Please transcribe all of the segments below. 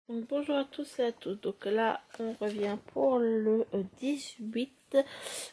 Donc, bonjour à tous et à toutes. Donc là, on revient pour le 18.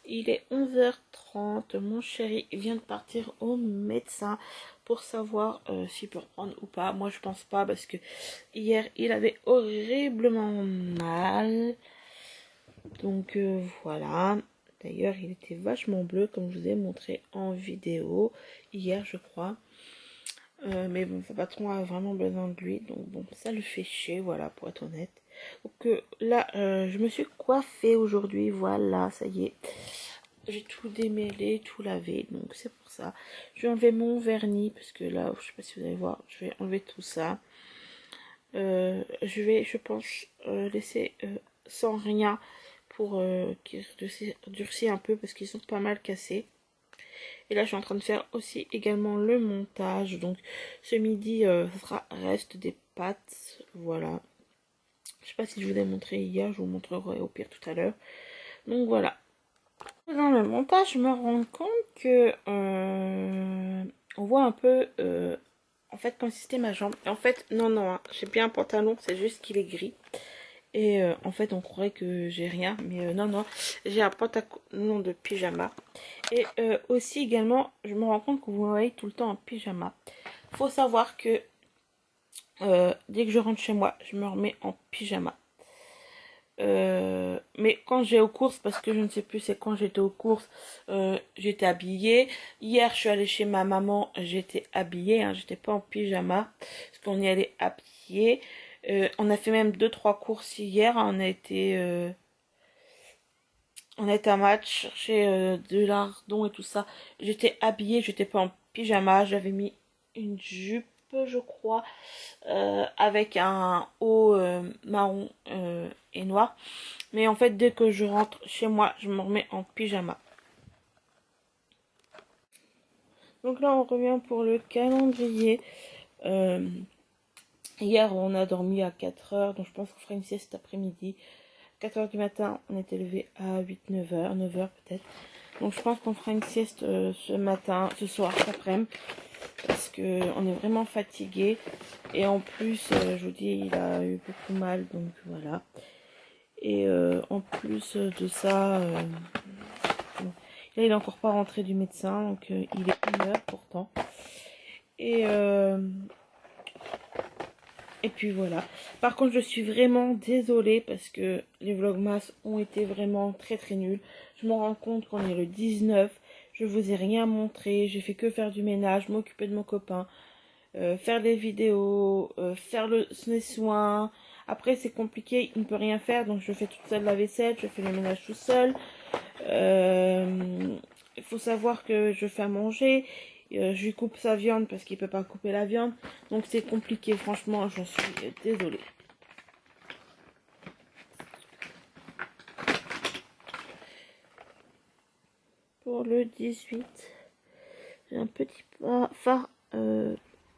Il est 11h30. Mon chéri vient de partir au médecin pour savoir s'il peut reprendre ou pas. Moi, je pense pas parce que hier, il avait horriblement mal. Donc voilà. D'ailleurs, il était vachement bleu comme je vous ai montré en vidéo hier, je crois. Mais bon, son patron a vraiment besoin de lui, donc bon, ça le fait chier, voilà, pour être honnête. Donc là, je me suis coiffée aujourd'hui, voilà, ça y est. J'ai tout démêlé, tout lavé, donc c'est pour ça. Je vais enlever mon vernis, parce que là, je sais pas si vous allez voir, je vais enlever tout ça. Je vais, je pense, laisser sans rien pour qu'ils durcissent un peu, parce qu'ils sont pas mal cassés. Et là, je suis en train de faire aussi également le montage. Donc, ce midi, ce sera reste des pâtes. Voilà. Je sais pas si je vous ai montré hier. Je vous montrerai au pire tout à l'heure. Donc, voilà. Dans le montage, je me rends compte que on voit un peu en fait consister ma jambe. Et en fait, non, hein, j'ai bien un pantalon. C'est juste qu'il est gris. Et en fait, on croirait que j'ai rien. Mais non, j'ai un pantalon de pyjama. Et aussi également, je me rends compte que vous me voyez tout le temps en pyjama. Faut savoir que dès que je rentre chez moi, je me remets en pyjama. Mais quand j'ai aux courses, parce que je ne sais plus c'est quand j'étais aux courses, j'étais habillée. Hier, je suis allée chez ma maman, j'étais habillée, hein, j'étais pas en pyjama, parce qu'on y allait habillée. On a fait même 2-3 courses hier, hein, on a été à match chercher de lardons et tout ça. J'étais habillée, j'étais pas en pyjama. J'avais mis une jupe, je crois, avec un haut marron et noir. Mais en fait, dès que je rentre chez moi, je me remets en pyjama. Donc là, on revient pour le calendrier. Euh, Hier, on a dormi à 4 heures, donc je pense qu'on fera une sieste cet après-midi. 4 heures du matin, on était levé à 8-9 heures, 9 heures peut-être. Donc je pense qu'on fera une sieste ce matin, ce soir, cet après-midi, parce que on est vraiment fatigué. Et en plus, je vous dis, il a eu beaucoup mal, donc voilà. Et en plus de ça, bon, là il est encore pas rentré du médecin, donc il est 1 heure pourtant. Et et puis voilà. Par contre, je suis vraiment désolée parce que les vlogmas ont été vraiment très très nuls. Je me rends compte qu'on est le 19. Je vous ai rien montré. J'ai fait que faire du ménage, m'occuper de mon copain, faire des vidéos, faire les soins. Après, c'est compliqué, il ne peut rien faire. Donc, je fais toute seule la vaisselle, je fais le ménage tout seul. Il faut savoir que je fais à manger. Je lui coupe sa viande parce qu'il peut pas couper la viande. Donc c'est compliqué, franchement, j'en suis désolée. Pour le 18, j'ai un petit phare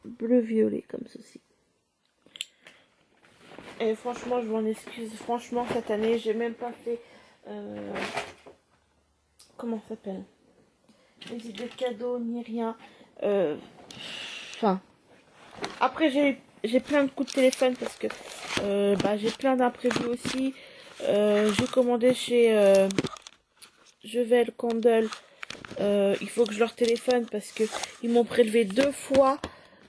bleu-violet comme ceci. Et franchement, je m'en excuse. Franchement, cette année, j'ai même pas fait... comment ça s'appelle, les idées de cadeaux, ni rien. Enfin... Après, j'ai plein de coups de téléphone parce que j'ai plein d'imprévus aussi. J'ai commandé chez Jevel Candle. Il faut que je leur téléphone parce que ils m'ont prélevé 2 fois.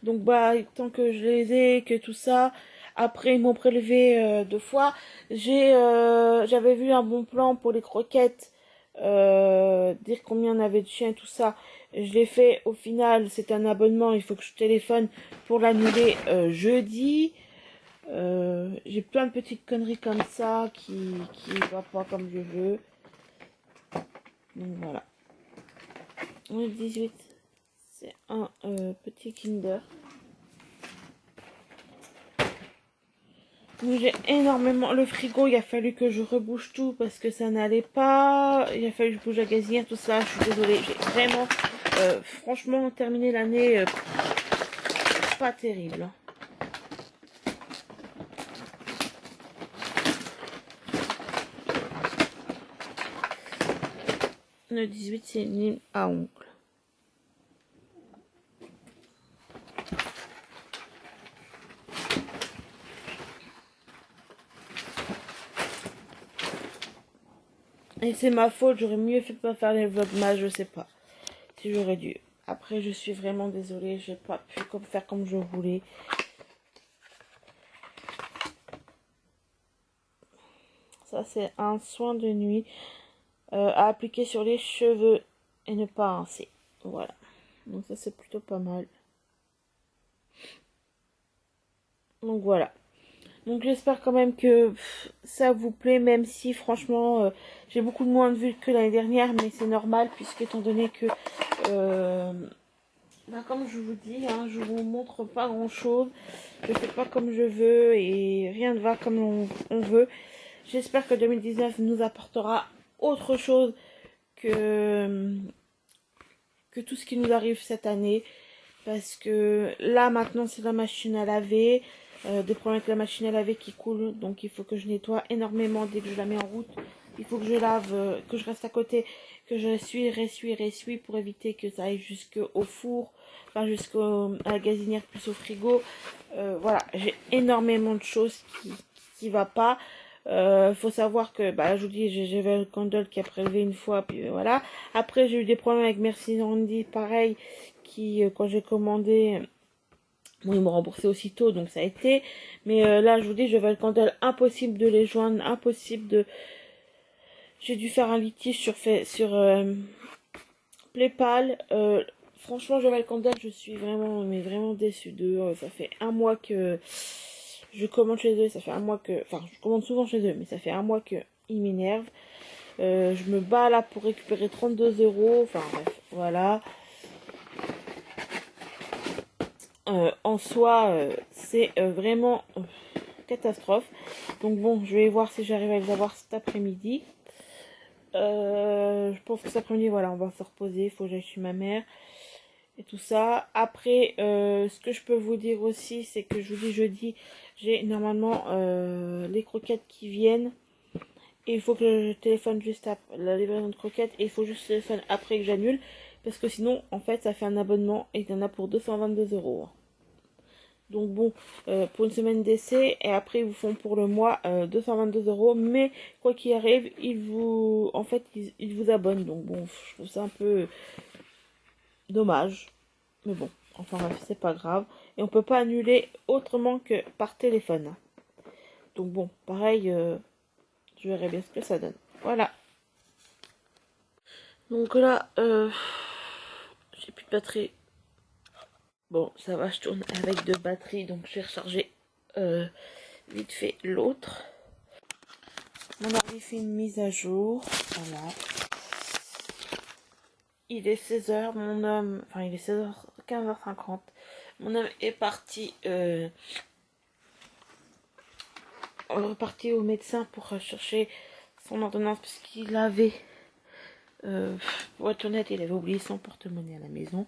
Donc tant que je les ai, que tout ça. Après ils m'ont prélevé 2 fois. J'avais vu un bon plan pour les croquettes. Dire combien on avait de chiens et tout ça. Je l'ai fait, au final c'est un abonnement, il faut que je téléphone pour l'annuler jeudi. J'ai plein de petites conneries comme ça qui va pas comme je veux. Donc voilà. Le 18, c'est un petit Kinder. J'ai énormément le frigo, il a fallu que je rebouche tout parce que ça n'allait pas. Il a fallu que je bouge la gazinière, tout ça. Je suis désolée, j'ai vraiment franchement terminé l'année pas terrible. Le 18, c'est une lime à ongles. Et c'est ma faute, j'aurais mieux fait de pas faire les vlogmas, je sais pas. Si j'aurais dû. Après, je suis vraiment désolée, j'ai pas pu faire comme je voulais. Ça, c'est un soin de nuit à appliquer sur les cheveux et ne pas rincer. Voilà. Donc ça, c'est plutôt pas mal. Donc voilà. Donc j'espère quand même que ça vous plaît, même si franchement j'ai beaucoup moins de vues que l'année dernière, mais c'est normal puisque étant donné que comme je vous dis, hein, je vous montre pas grand chose, je fais pas comme je veux et rien ne va comme on veut. J'espère que 2019 nous apportera autre chose que tout ce qui nous arrive cette année, parce que là maintenant c'est la machine à laver. Des problèmes avec la machine à laver qui coule, donc il faut que je nettoie énormément dès que je la mets en route. Il faut que je lave, que je reste à côté, que je ressuie pour éviter que ça aille jusqu'au four, enfin jusqu'à la gazinière plus au frigo. Voilà, j'ai énormément de choses qui va pas. Faut savoir que je vous dis, j'avais le candle qui a prélevé une fois, puis voilà. Après j'ai eu des problèmes avec Merci Randy, pareil, qui quand j'ai commandé, bon, ils m'ont remboursé aussitôt, donc ça a été. Mais là, je vous dis, je vais le candle, impossible de les joindre, impossible de... J'ai dû faire un litige sur PayPal. Franchement, je vais le candle, je suis vraiment, mais vraiment déçue d'eux. Ça fait un mois que je commande chez eux, ça fait un mois que... Enfin, je commande souvent chez eux, mais ça fait un mois que ils m'énervent. Je me bats là pour récupérer 32 euros. Enfin, bref, voilà. En soi, c'est vraiment catastrophe. Donc bon, je vais voir si j'arrive à les avoir cet après-midi. Je pense que cet après-midi, voilà, on va se reposer. Il faut que j'aille chez ma mère et tout ça. Après, ce que je peux vous dire aussi, c'est que je vous dis jeudi, j'ai normalement les croquettes qui viennent. Et il faut que je téléphone juste après la livraison de croquettes. Et il faut juste téléphone après que j'annule. Parce que sinon, en fait, ça fait un abonnement. Et il y en a pour 222 euros. Donc bon, pour une semaine d'essai. Et après, ils vous font pour le mois 222 euros. Mais quoi qu'il arrive, en fait, ils vous abonnent. Donc bon, je trouve ça un peu dommage. Mais bon, enfin bref, c'est pas grave. Et on peut pas annuler autrement que par téléphone. Donc bon, pareil, je verrai bien ce que ça donne. Voilà. Donc là, j'ai plus de batterie. Bon, ça va, je tourne avec 2 batteries, donc je vais recharger vite fait l'autre. Mon ordi fait une mise à jour. Voilà. Il est 16h, mon homme... Enfin, il est 16h, 15h50. Mon homme est parti... reparti au médecin pour chercher son ordonnance, puisqu'il avait... pour être honnête, il avait oublié son porte-monnaie à la maison.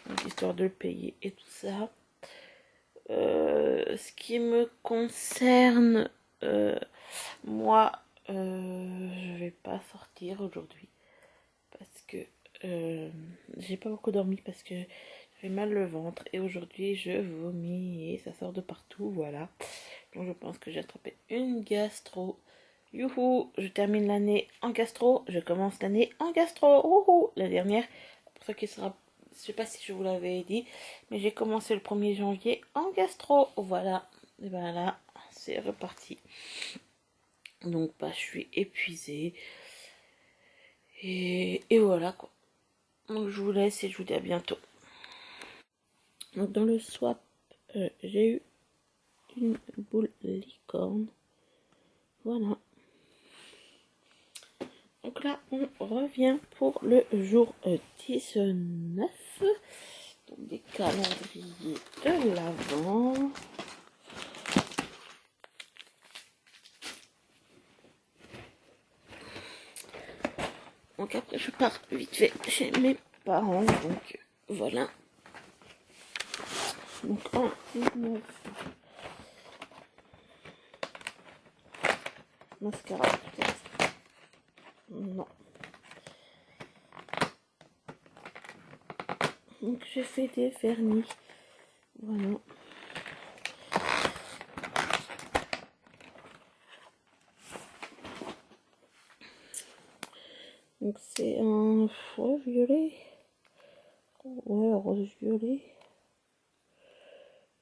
Donc, histoire de le payer et tout ça. Ce qui me concerne, moi, je vais pas sortir aujourd'hui parce que j'ai pas beaucoup dormi parce que j'ai mal le ventre et aujourd'hui je vomis et ça sort de partout, voilà. Donc je pense que j'ai attrapé une gastro. Youhou, je termine l'année en gastro, je commence l'année en gastro. Ouhou, la dernière, pour ceux qui sera, je sais pas si je vous l'avais dit, mais j'ai commencé le 1er janvier en gastro. Voilà, et ben là, c'est reparti. Donc je suis épuisée. Et voilà quoi. Donc je vous laisse et je vous dis à bientôt. Donc dans le swap, j'ai eu une boule licorne. Voilà. Donc là, on revient pour le jour 19. Donc des calendriers de l'Avent. Donc après, je pars vite fait chez mes parents. Donc voilà. Donc en 19. Mascara peut-être. Non. Donc j'ai fait des vernis. Voilà. Donc c'est un rose violet. Ouais, rose violet.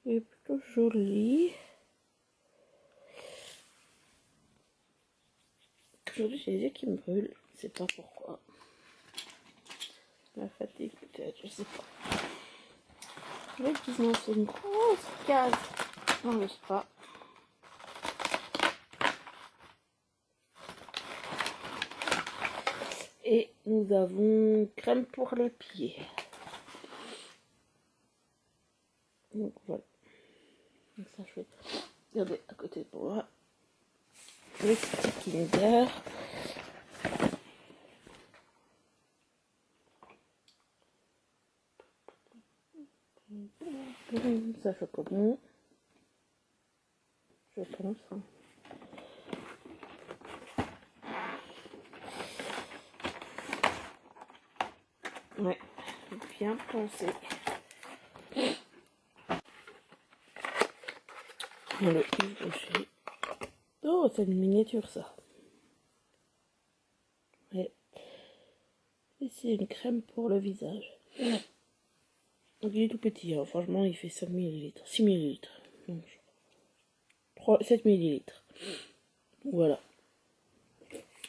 Il est plutôt joli. Aujourd'hui j'ai les yeux qui me brûlent. Je sais pas pourquoi. La fatigue peut-être, je sais pas. Le 19 c'est une grosse case dans le spa. Et nous avons crème pour les pieds. Donc voilà. Donc ça je vais regarder à côté de moi. Le petit Kinder. Ça fait comment? Je pense. Hein. Ouais, bien pensé. Le Yves Rocher. Oh, c'est une miniature ça. Ouais. Et c'est une crème pour le visage. Donc il est tout petit, hein. Franchement il fait 5 ml, 6 ml. 7 ml. Voilà.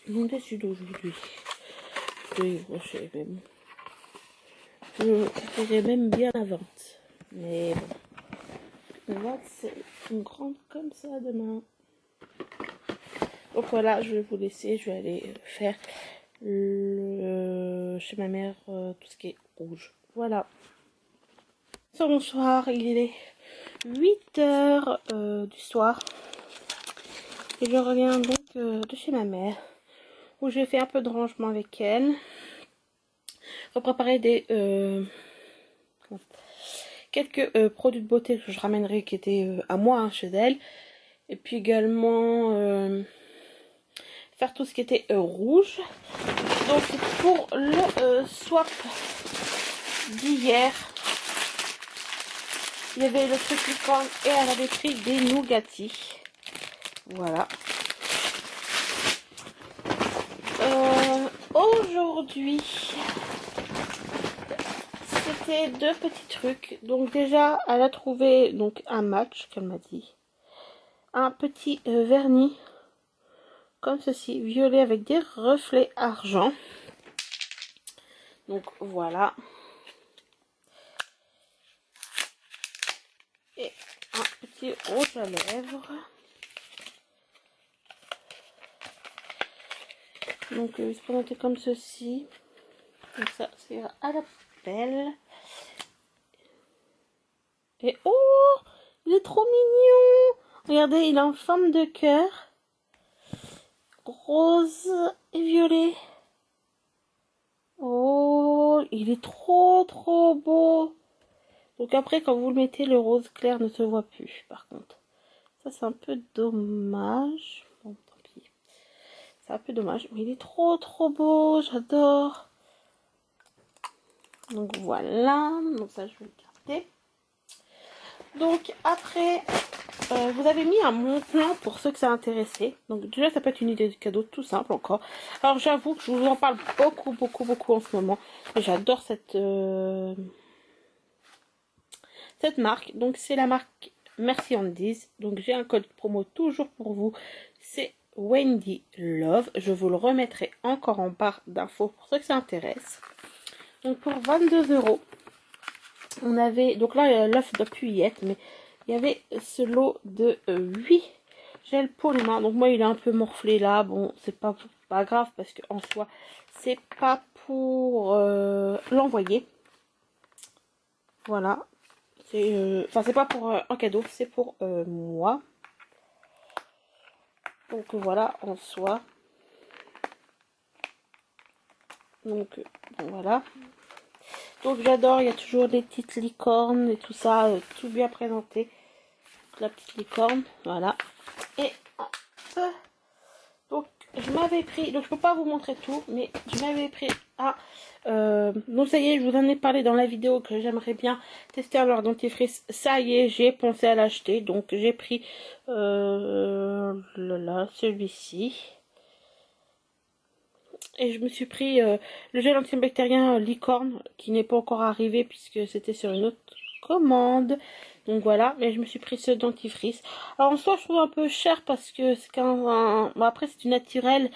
Mon déçu d'aujourd'hui. De Yves Rocher, même. Je dirais même bien la vente. Mais bon. La vente, c'est une grande comme ça demain. Donc voilà, je vais vous laisser. Je vais aller faire chez ma mère tout ce qui est rouge. Voilà. Bonsoir, il est 8h du soir. Et je reviens donc de chez ma mère. Où j'ai fait un peu de rangement avec elle. Préparer des quelques produits de beauté que je ramènerai qui étaient à moi hein, chez elle. Et puis également faire tout ce qui était rouge. Donc pour le swap d'hier, il y avait le truc licorne et elle avait pris des nougatis. Voilà. Aujourd'hui, c'était deux petits trucs. Donc déjà, elle a trouvé donc un match qu'elle m'a dit. Un petit vernis comme ceci, violet avec des reflets argent. Donc voilà. Et un petit rouge à lèvres. Donc il se présentait comme ceci. Donc ça, c'est à la pelle. Et oh, il est trop mignon. Regardez, il est en forme de cœur. Rose et violet. Oh, il est trop beau. Donc après, quand vous le mettez, le rose clair ne se voit plus, par contre. Ça, c'est un peu dommage. Bon, tant pis. C'est un peu dommage, mais il est trop beau. J'adore. Donc voilà. Donc ça, je vais le garder. Donc après, vous avez mis un mon plan pour ceux que ça a intéressé. Donc déjà, ça peut être une idée de cadeau tout simple encore. Alors j'avoue que je vous en parle beaucoup en ce moment. J'adore cette marque. Donc c'est la marque Merci Andy's. Donc j'ai un code promo toujours pour vous. C'est Wendy Love. Je vous le remettrai encore en barre d'infos pour ceux que ça intéresse. Donc pour 22 €. On avait, donc là il y a l'œuf d'appuyette, mais il y avait ce lot de 8 gels pour les mains. Donc moi il est un peu morflé là, bon c'est pas grave parce que en soi c'est pas pour l'envoyer. Voilà, c'est enfin c'est pas pour un cadeau, c'est pour moi. Donc voilà en soi. Donc bon, voilà. Donc j'adore, il y a toujours des petites licornes et tout ça, tout bien présenté. La petite licorne, voilà. Et donc je m'avais pris, donc je peux pas vous montrer tout, mais je m'avais pris donc ça y est, je vous en ai parlé dans la vidéo que j'aimerais bien tester un leur dentifrice. Ça y est, j'ai pensé à l'acheter, donc j'ai pris celui-ci. Et je me suis pris le gel antibactérien licorne qui n'est pas encore arrivé puisque c'était sur une autre commande. Donc voilà, mais je me suis pris ce dentifrice. Alors en soi je trouve un peu cher parce que c'est bon, après c'est du naturel.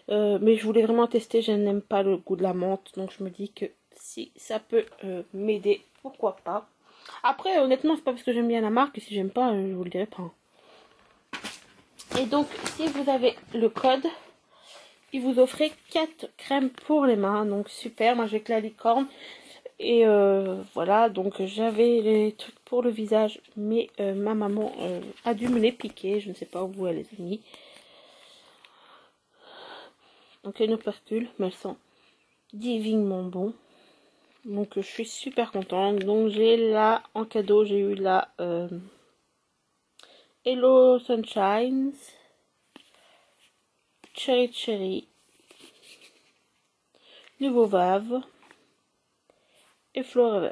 Mais je voulais vraiment tester, je n'aime pas le goût de la menthe. Donc je me dis que si ça peut m'aider, pourquoi pas. Après honnêtement c'est pas parce que j'aime bien la marque, si j'aime pas je vous le dirai pas. Et donc si vous avez le code, il vous offrait 4 crèmes pour les mains, donc super. Moi j'ai que la licorne et voilà, donc j'avais les trucs pour le visage, mais ma maman a dû me les piquer, je ne sais pas où elle les a mis. Donc une opercule, mais elles sont divinement bon. Donc je suis super contente. Donc j'ai là en cadeau, j'ai eu la Hello Sunshines Cherry Cherry, Nouveau Vave et Forever.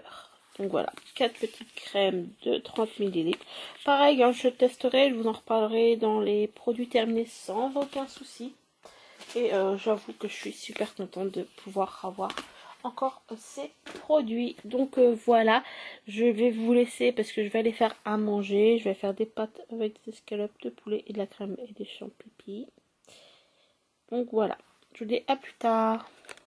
Donc voilà, 4 petites crèmes de 30 ml. Pareil, hein, je testerai, je vous en reparlerai dans les produits terminés sans aucun souci. Et j'avoue que je suis super contente de pouvoir avoir encore ces produits. Donc voilà, je vais vous laisser parce que je vais aller faire à manger. Je vais faire des pâtes avec des escalopes de poulet et de la crème et des champignons. Donc voilà, je vous dis à plus tard.